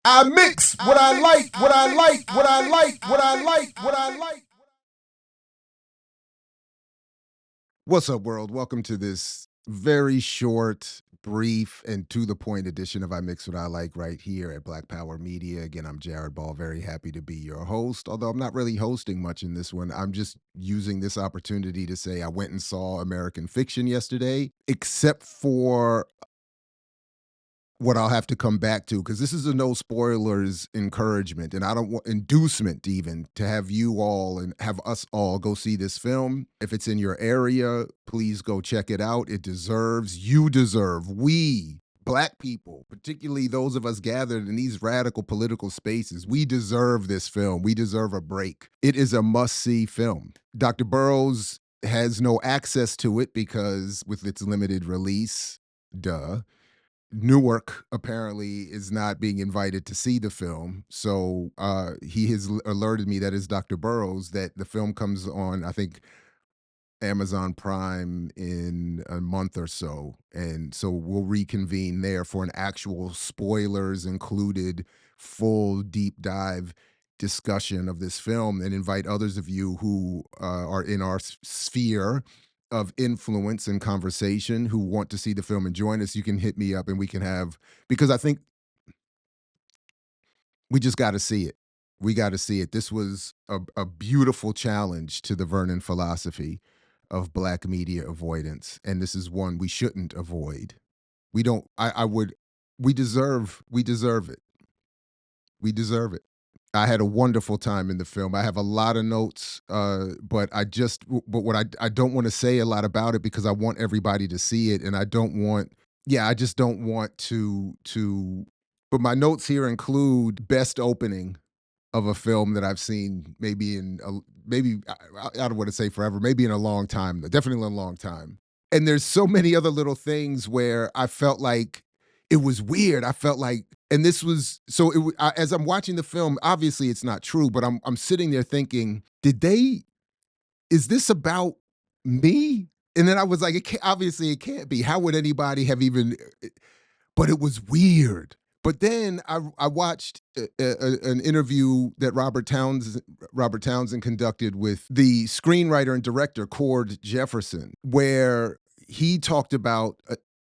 I mix what I like, what I like, what I like, what I like, what I like. What's up, world? Welcome to this very short, brief, and to the point edition of I Mix What I Like right here at Black Power Media. Again, I'm Jared Ball, very happy to be your host, although I'm not really hosting much in this one. I'm just using this opportunity to say I went and saw American Fiction yesterday, except for what I'll have to come back to, because this is a no spoilers encouragement, and I don't want inducement even to have you all and have us all go see this film. If it's in your area, please go check it out. You deserve, we Black people, particularly those of us gathered in these radical political spaces, we deserve this film. We deserve a break. It is a must see film. Dr. Burroughs has no access to it because with its limited release, duh. Newark apparently is not being invited to see the film. So he has alerted me, that is Dr. Burroughs, that the film comes on, I think, Amazon Prime in a month or so. And so we'll reconvene there for an actual spoilers included full deep dive discussion of this film and invite others of you who are in our sphere of influence and conversation who want to see the film and join us. You can hit me up and we can have, because I think we just got to see it. We got to see it. This was a beautiful challenge to the Vernon philosophy of Black media avoidance. And this is one we shouldn't avoid. We don't, I would, we deserve it. We deserve it. I had a wonderful time in the film. I have a lot of notes, but what I don't want to say a lot about it because I want everybody to see it, and I don't want, yeah, I just don't want to. But my notes here include best opening of a film that I've seen maybe I don't want to say forever, maybe in a long time, definitely in a long time. And there's so many other little things where I felt like it was weird. I felt like, and this was so. As I'm watching the film, obviously it's not true, but I'm sitting there thinking, did they? Is this about me? And then I was like, obviously it can't be. How would anybody have even? But it was weird. But then I watched an interview that Robert Townsend conducted with the screenwriter and director Cord Jefferson, where he talked about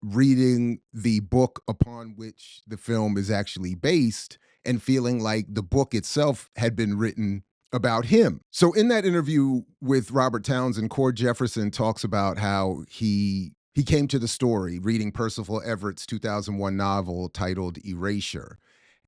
reading the book upon which the film is actually based and feeling like the book itself had been written about him. So in that interview with Robert Townsend, Cord Jefferson talks about how he came to the story reading Percival Everett's 2001 novel titled Erasure.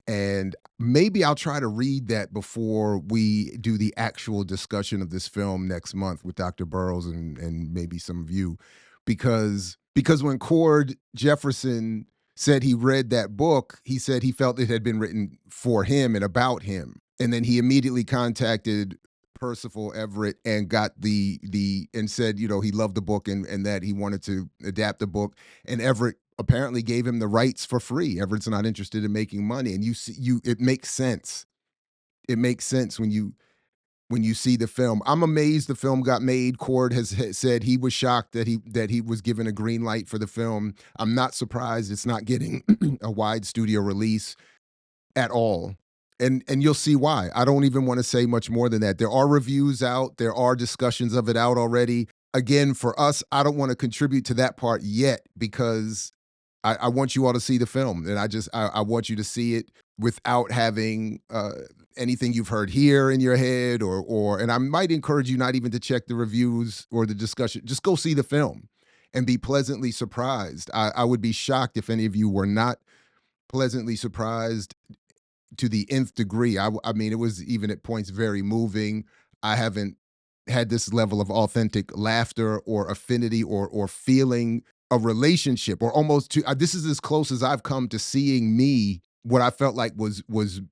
And maybe I'll try to read that before we do the actual discussion of this film next month with Dr. Burroughs and maybe some of you. Because when Cord Jefferson said he read that book, he said he felt it had been written for him and about him. And then he immediately contacted Percival Everett and got and said, you know, he loved the book and that he wanted to adapt the book. And Everett apparently gave him the rights for free. Everett's not interested in making money. And it makes sense. It makes sense when you see the film. I'm amazed the film got made. Cord has said he was shocked that he was given a green light for the film. I'm not surprised it's not getting a wide studio release at all. And you'll see why. I don't even want to say much more than that. There are reviews out, there are discussions of it out already. Again, for us, I don't want to contribute to that part yet because I want you all to see the film, and I want you to see it without having anything you've heard here in your head, and I might encourage you not even to check the reviews or the discussion. Just go see the film and be pleasantly surprised. I would be shocked if any of you were not pleasantly surprised to the nth degree. I mean, it was even at points very moving. I haven't had this level of authentic laughter or affinity or feeling a relationship or almost to. This is as close as I've come to seeing me. What I felt like was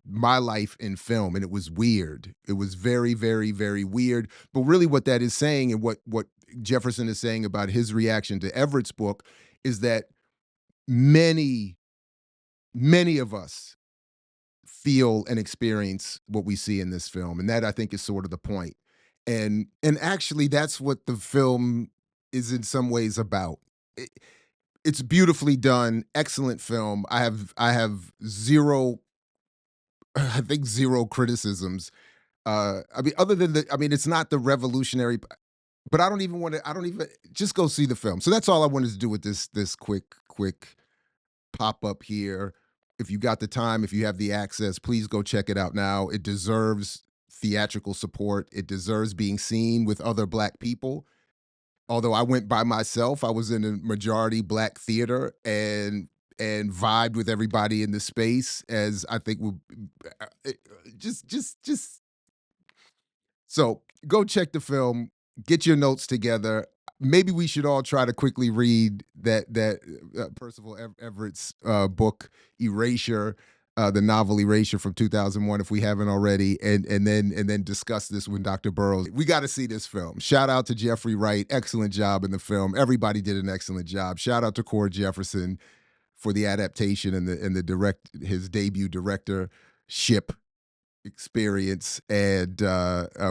my life in film, and it was weird. It was very, very, very weird. But really, what that is saying, and what Jefferson is saying about his reaction to Everett's book, is that many, many of us feel and experience what we see in this film, and that I think is sort of the point. And actually, that's what the film is in some ways about. It, it's beautifully done, excellent film. I have zero I think zero criticisms. I mean, other than I mean, it's not the revolutionary, but I don't even want to. I don't even just go see the film. So that's all I wanted to do with this quick pop up here. If you got the time, if you have the access, please go check it out now. It deserves theatrical support. It deserves being seen with other Black people. Although I went by myself, I was in a majority Black theater and vibed with everybody in the space. As I think will just so go check the film, get your notes together. Maybe we should all try to quickly read that Percival Everett's book Erasure, the novel Erasure from 2001, if we haven't already, and then discuss this with Dr. Burrows. We got to see this film. Shout out to Jeffrey Wright, excellent job in the film. Everybody did an excellent job. Shout out to Cord Jefferson for the adaptation and the his debut directorship experience, and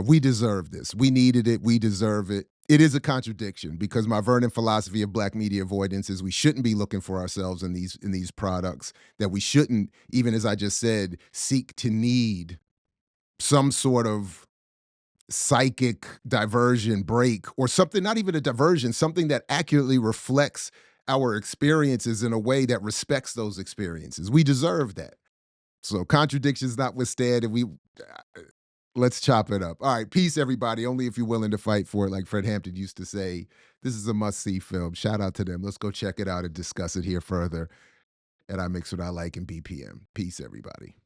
we deserve this. We needed it. We deserve it. It is a contradiction because my Vernon philosophy of Black media avoidance is we shouldn't be looking for ourselves in these products. That we shouldn't, even as I just said, seek to need some sort of psychic diversion break or something. Not even a diversion, something that accurately reflects our experiences in a way that respects those experiences. We deserve that. So contradictions notwithstanding, we let's chop it up. All right, peace, everybody. Only if you're willing to fight for it, like Fred Hampton used to say. This is a must-see film. Shout out to them. Let's go check it out and discuss it here further at I Mix What I Like and BPM. Peace, everybody.